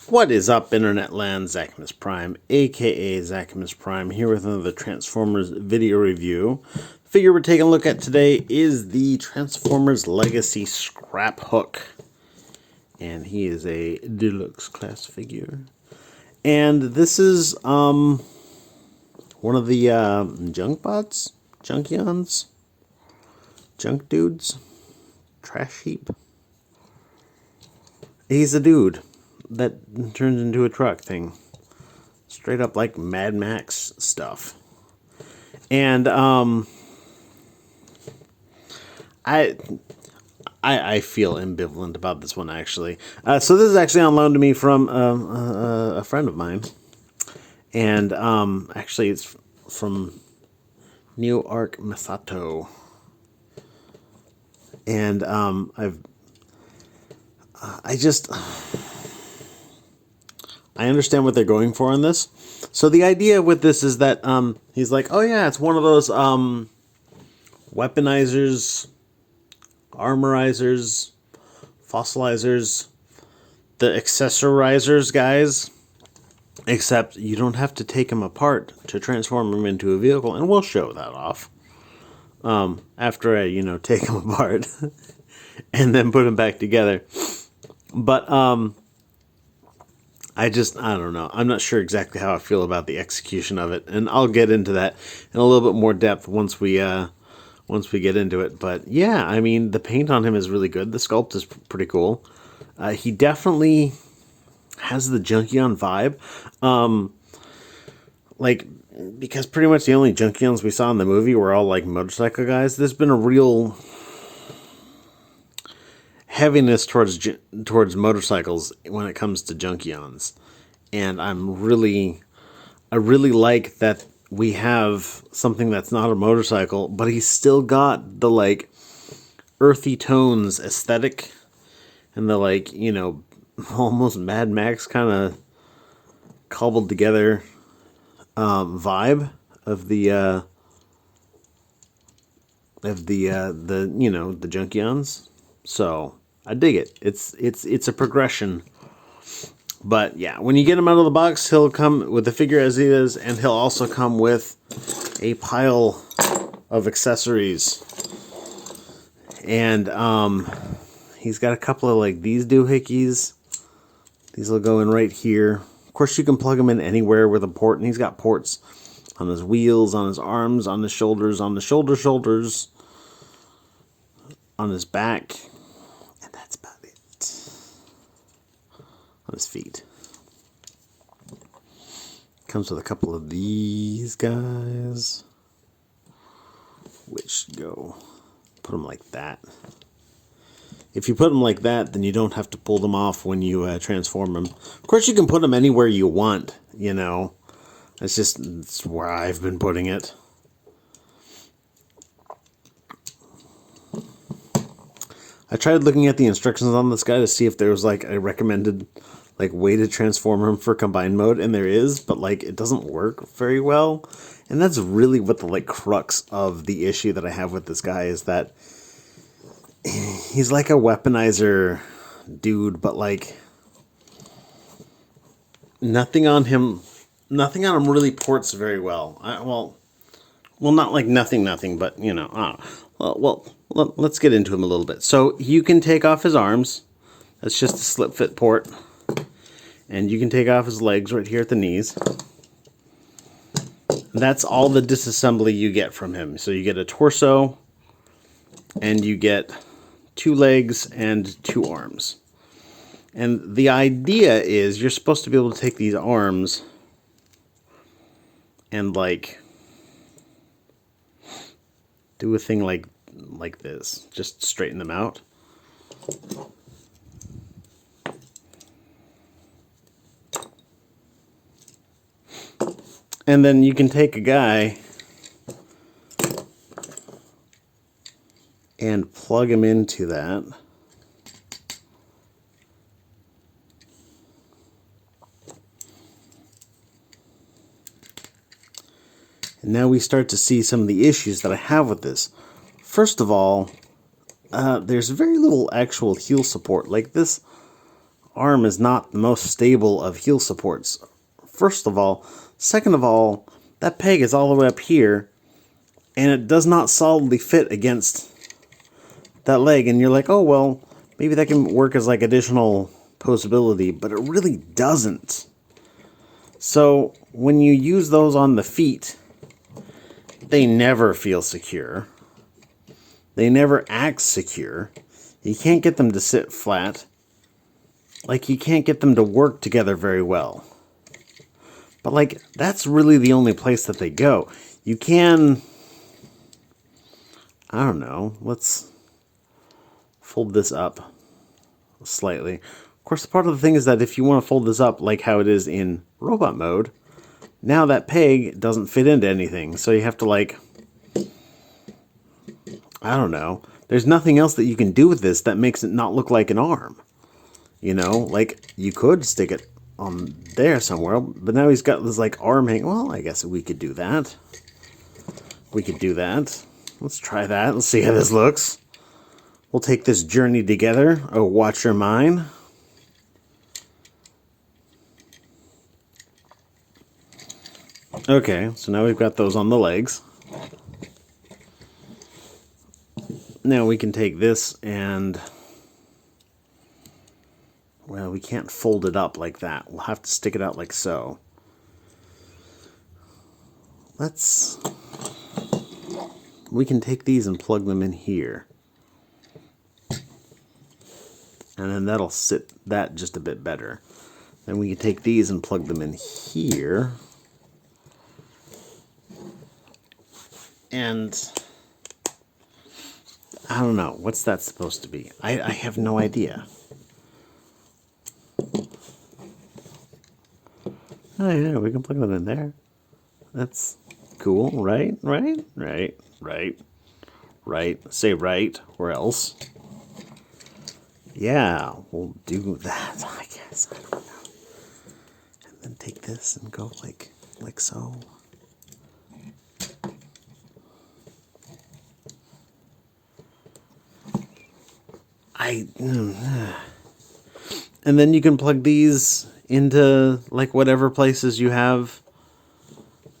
What is up, Internet Land? Zachimus Prime, aka Zachimus Prime, here with another Transformers video review. The figure we're taking a look at today is the Transformers Legacy Scraphook. And he is a deluxe class figure. And this is one of the junk bots? Junkions? Junk dudes? Trash heap? He's a dude that turns into a truck thing. Straight up like Mad Max stuff. And I feel ambivalent about this one, actually. So this is actually on loan to me from a friend of mine. And actually it's from Neo Arc Masato. And I understand what they're going for in this. So the idea with this is that he's like, oh yeah, it's one of those weaponizers, armorizers, fossilizers, the accessorizers guys. Except you don't have to take them apart to transform them into a vehicle, and we'll show that off. After I, take them apart and then put them back together. But I don't know. I'm not sure exactly how I feel about the execution of it, and I'll get into that in a little bit more depth once we get into it. But yeah, I mean, the paint on him is really good. The sculpt is pretty cool. He definitely has the Junkion vibe. Because pretty much the only Junkions we saw in the movie were all like motorcycle guys. There's been a real heaviness towards motorcycles when it comes to Junkions, and I really like that we have something that's not a motorcycle, but he's still got the like earthy tones aesthetic and the almost Mad Max kind of cobbled together vibe of the Junkions. So I dig it. It's a progression. But yeah, when you get him out of the box, he'll come with the figure as he is, and he'll also come with a pile of accessories. And he's got a couple of like these doohickeys. These will go in right here. Of course, you can plug him in anywhere with a port, and he's got ports on his wheels, on his arms, on his shoulders, on the shoulders, on his back, and that's about it. On his feet. Comes with a couple of these guys, which go, put them like that. If you put them like that, then you don't have to pull them off when you transform them. Of course, you can put them anywhere you want, It's where I've been putting it. I tried looking at the instructions on this guy to see if there was like a recommended way to transform him for combined mode, and there is, but it doesn't work very well. And that's really what the crux of the issue that I have with this guy is that he's like a weaponizer dude, but nothing on him really ports very well. Well, not like nothing, but well, let's get into him a little bit. So you can take off his arms. That's just a slip fit port. And you can take off his legs right here at the knees. That's all the disassembly you get from him. So you get a torso, and you get 2 legs and 2 arms. And the idea is you're supposed to be able to take these arms and do a thing like this. Just straighten them out. And then you can take a guy and plug him into that. And now we start to see some of the issues that I have with this. First of all, there's very little actual heel support. Like this arm is not the most stable of heel supports. First of all. Second of all, that peg is all the way up here, and it does not solidly fit against that leg. And you're like, oh, well, maybe that can work as like additional posability, but it really doesn't. So when you use those on the feet, they never feel secure. They never act secure. You can't get them to sit flat. Like, you can't get them to work together very well. But, like, that's really the only place that they go. You can... I don't know. Let's fold this up slightly. Of course, part of the thing is that if you want to fold this up like how it is in robot mode, now that peg doesn't fit into anything. So you have to, like... I don't know. There's nothing else that you can do with this that makes it not look like an arm. You know? Like, you could stick it on there somewhere, but now he's got this, like, arm hang. Well, I guess we could do that. We could do that. Let's try that. Let's see how this looks. We'll take this journey together. Oh, watch your mind. Okay, so now we've got those on the legs. Now we can take this and... well, we can't fold it up like that. We'll have to stick it out like so. We can take these and plug them in here. And then that'll sit that just a bit better. Then we can take these and plug them in here. And I don't know. What's that supposed to be? I have no idea. Oh yeah, we can plug that in there. That's cool, right? Right. Say right, or else. Yeah, we'll do that, I guess. I don't know. And then take this and go like so. And then you can plug these into like whatever places you have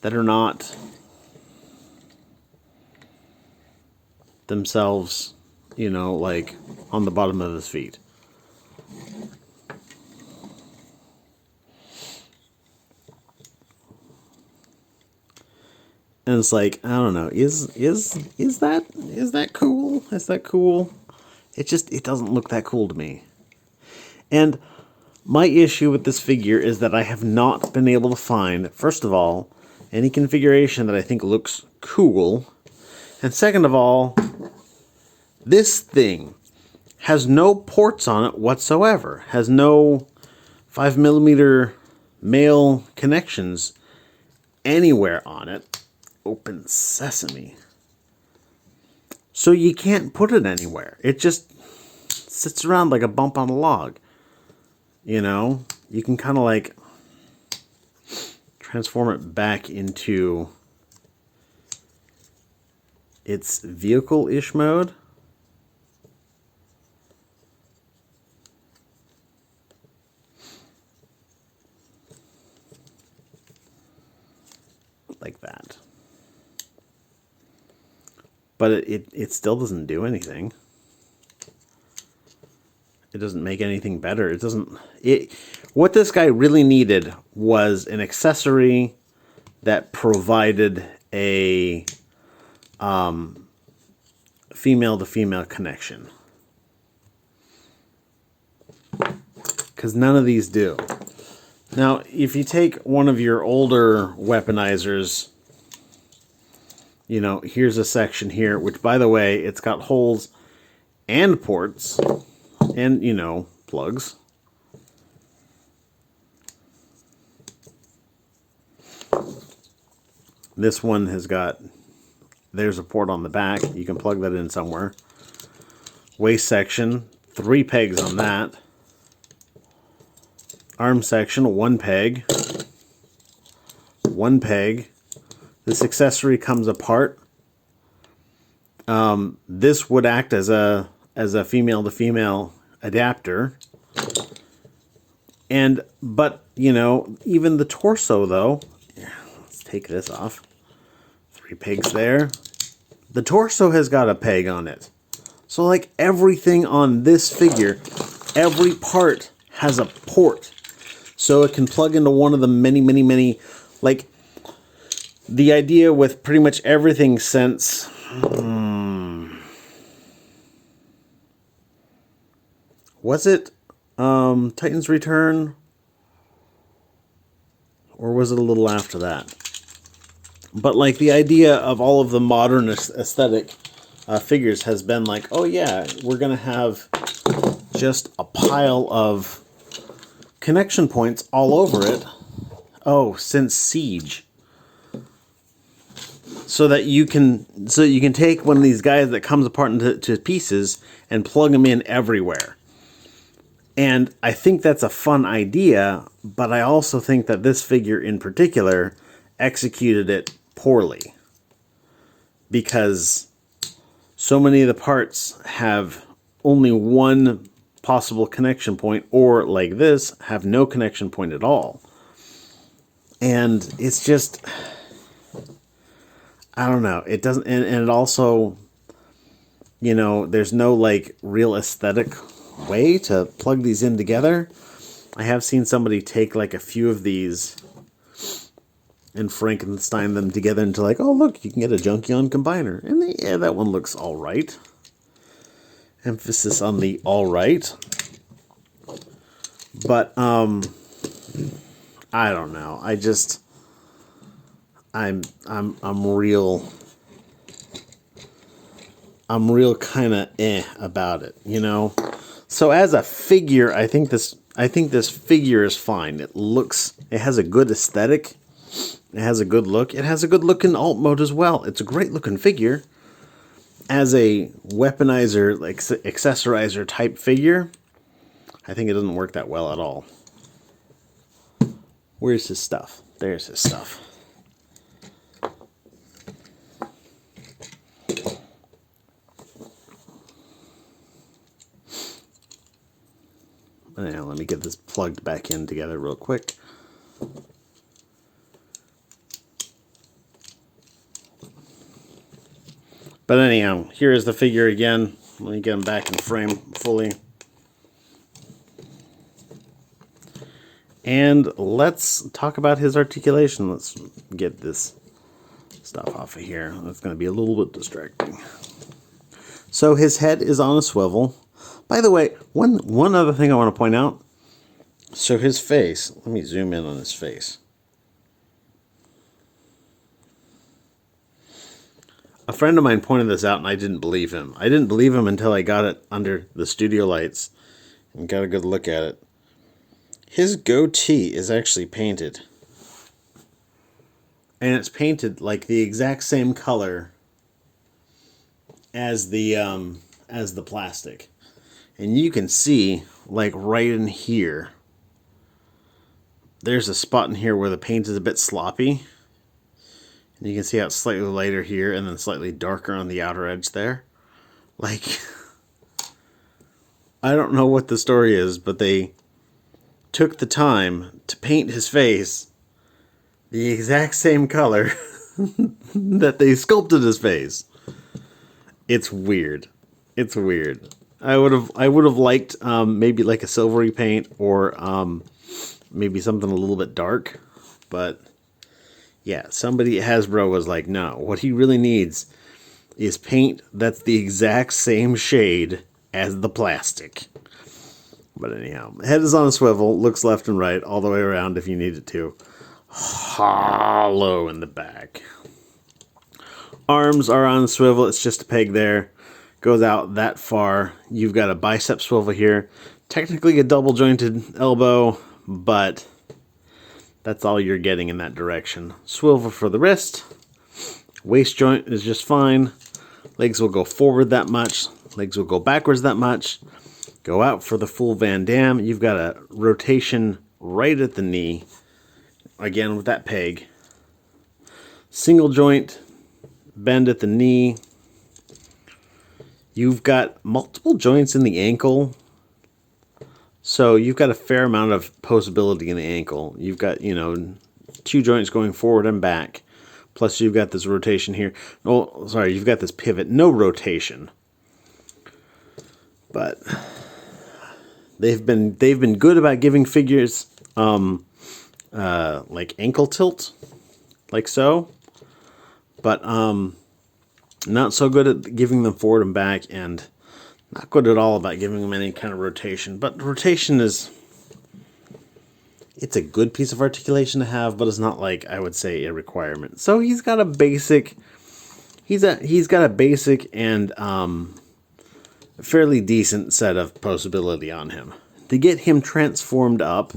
that are not themselves, you know, like on the bottom of his feet. And it's like, I don't know, is that cool? Is that cool? It doesn't look that cool to me. And my issue with this figure is that I have not been able to find, first of all, any configuration that I think looks cool. And second of all, this thing has no ports on it whatsoever. Has no 5mm male connections anywhere on it. Open sesame. So you can't put it anywhere. It just sits around like a bump on a log. You know, you can kind of like transform it back into its vehicle-ish mode. Like that. But it still doesn't do anything. It doesn't make anything better. It doesn't... What this guy really needed was an accessory that provided a female-to-female connection. Because none of these do. Now, if you take one of your older weaponizers, you know, here's a section here, which, by the way, it's got holes and ports and, you know, plugs. This one has got, there's a port on the back. You can plug that in somewhere. Waist section, 3 pegs on that. Arm section, 1 peg. 1 peg. This accessory comes apart. This would act as a female-to-female adapter. But, you know, even the torso, though, let's take this off. 3 pegs there. The torso has got a peg on it. So, like, everything on this figure, every part has a port. So it can plug into one of the many, like, the idea with pretty much everything since... was it Titan's Return? Or was it a little after that? But, like, the idea of all of the modern aesthetic figures has been like, oh yeah, we're going to have just a pile of connection points all over it. Oh, since Siege. So that you can take one of these guys that comes apart into pieces and plug them in everywhere. And I think that's a fun idea, but I also think that this figure in particular executed it poorly. Because so many of the parts have only one possible connection point, or like this, have no connection point at all. And it's just, I don't know. It doesn't, and it also, you know, there's no like real aesthetic way to plug these in together. I have seen somebody take like a few of these and Frankenstein them together into like, oh look, you can get a Junkion combiner. And yeah, that one looks alright. Emphasis on the alright. But, I don't know. I'm real kind of about it, you know? So as a figure, I think this figure is fine. It has a good aesthetic. It has a good look. It has a good look in alt mode as well. It's a great looking figure. As a weaponizer, like accessorizer type figure, I think it doesn't work that well at all. Where's his stuff? There's his stuff. Now, let me get this plugged back in together real quick. But anyhow, here is the figure again. Let me get him back in frame fully. And let's talk about his articulation. Let's get this stuff off of here. That's going to be a little bit distracting. So his head is on a swivel. By the way, one other thing I want to point out. So his face, let me zoom in on his face. A friend of mine pointed this out and I didn't believe him. I didn't believe him until I got it under the studio lights and got a good look at it. His goatee is actually painted. And it's painted like the exact same color as the plastic. And you can see, like right in here, there's a spot in here where the paint is a bit sloppy. And you can see how it's slightly lighter here and then slightly darker on the outer edge there. Like, I don't know what the story is, but they took the time to paint his face the exact same color that they sculpted his face. It's weird. It's weird. I would have liked maybe like a silvery paint or maybe something a little bit dark, but yeah, somebody at Hasbro was like, no, what he really needs is paint that's the exact same shade as the plastic. But anyhow, head is on a swivel, looks left and right, all the way around if you need it to. Hollow in the back. Arms are on a swivel, it's just a peg there. Goes out that far. You've got a bicep swivel here. Technically a double jointed elbow, but that's all you're getting in that direction. Swivel for the wrist. Waist joint is just fine. Legs will go forward that much. Legs will go backwards that much. Go out for the full Van Damme. You've got a rotation right at the knee. Again with that peg. Single joint. Bend at the knee. You've got multiple joints in the ankle. So you've got a fair amount of posability in the ankle. You've got, you know, 2 joints going forward and back. Plus you've got this rotation here. Oh, sorry, you've got this pivot. No rotation. But they've been good about giving figures like ankle tilt, like so. But not so good at giving them forward and back, and not good at all about giving them any kind of rotation. But rotation is, it's a good piece of articulation to have, but it's not like, I would say, a requirement. So he's got a basic, he's got a basic and fairly decent set of posability on him. To get him transformed up,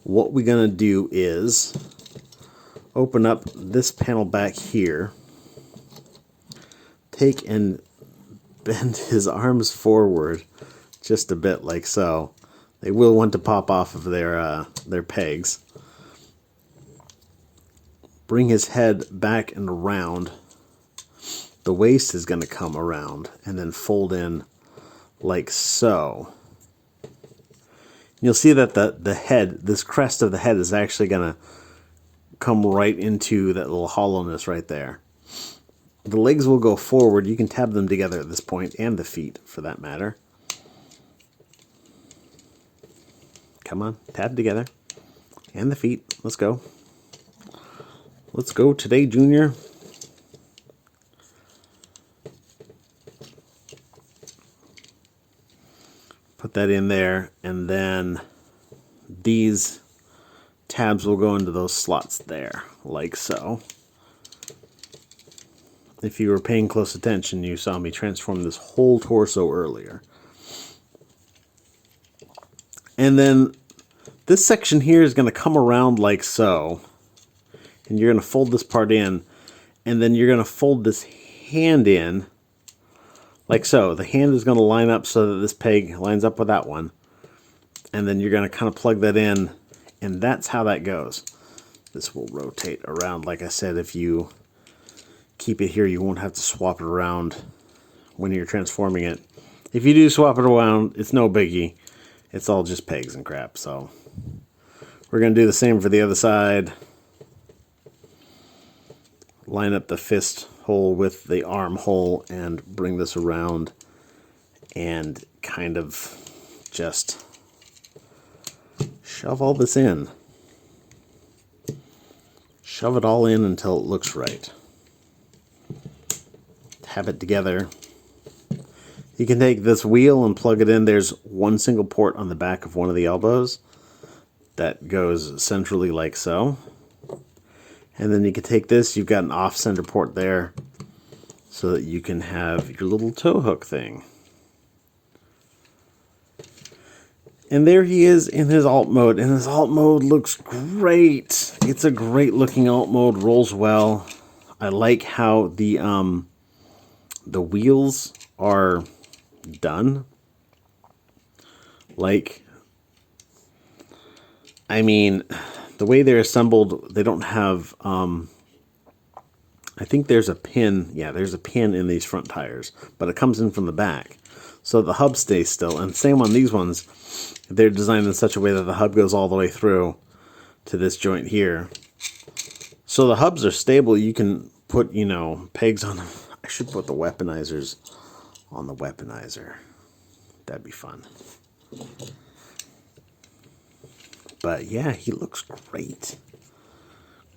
what we're gonna do is open up this panel back here, take and bend his arms forward just a bit, like so. They will want to pop off of their pegs. Bring his head back and around. The waist is going to come around and then fold in like so. You'll see that the head, this crest of the head, is actually going to come right into that little hollowness right there. The legs will go forward. You can tab them together at this point, and the feet for that matter. Come on, tab together. And the feet. Let's go. Let's go today, Junior. Put that in there, and then these tabs will go into those slots there, like so. If you were paying close attention, you saw me transform this whole torso earlier. And then this section here is going to come around like so. And you're going to fold this part in. And then you're going to fold this hand in like so. The hand is going to line up so that this peg lines up with that one. And then you're going to kind of plug that in. And that's how that goes. This will rotate around. Like I said, if you keep it here, you won't have to swap it around when you're transforming it. If you do swap it around, it's no biggie. It's all just pegs and crap. So we're going to do the same for the other side. Line up the fist hole with the arm hole and bring this around and kind of just shove all this in. Shove it all in until it looks right. Tab it together. You can take this wheel and plug it in. There's one single port on the back of one of the elbows that goes centrally like so. And then you can take this, you've got an off-center port there so that you can have your little toe hook thing. And there he is in his alt mode, and his alt mode looks great. It's a great looking alt mode, rolls well. I like how the wheels are done. Like, I mean, the way they're assembled, they don't have, I think there's a pin, yeah, there's a pin in these front tires, but it comes in from the back. So the hub stays still, and same on these ones. They're designed in such a way that the hub goes all the way through to this joint here. So the hubs are stable. You can put, you know, pegs on them. I should put the weaponizers on the weaponizer. That'd be fun. But yeah, he looks great.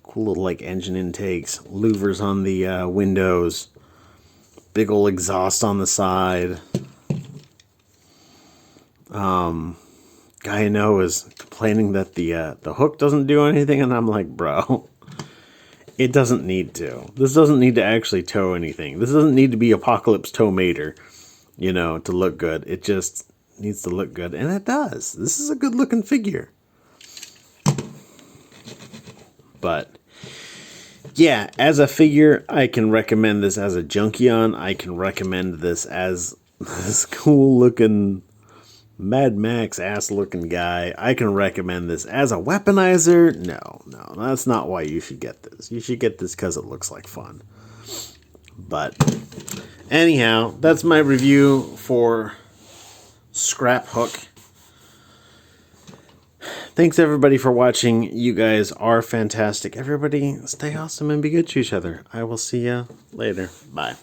Cool little like engine intakes, louvers on the windows, big old exhaust on the side. Guy I know is complaining that the hook doesn't do anything, and I'm like, bro, it doesn't need to. This doesn't need to actually tow anything. This doesn't need to be Apocalypse Tow Mater, you know, to look good. It just needs to look good, and it does. This is a good looking figure. But yeah, as a figure, I can recommend this as a Junkion. I can recommend this as this cool looking Mad Max ass looking guy. I can recommend this as a weaponizer. No, that's not why you should get this. You should get this because it looks like fun. But anyhow, that's my review for Scraphook. Thanks everybody for watching. You guys are fantastic. Everybody stay awesome and be good to each other. I will see you later. Bye.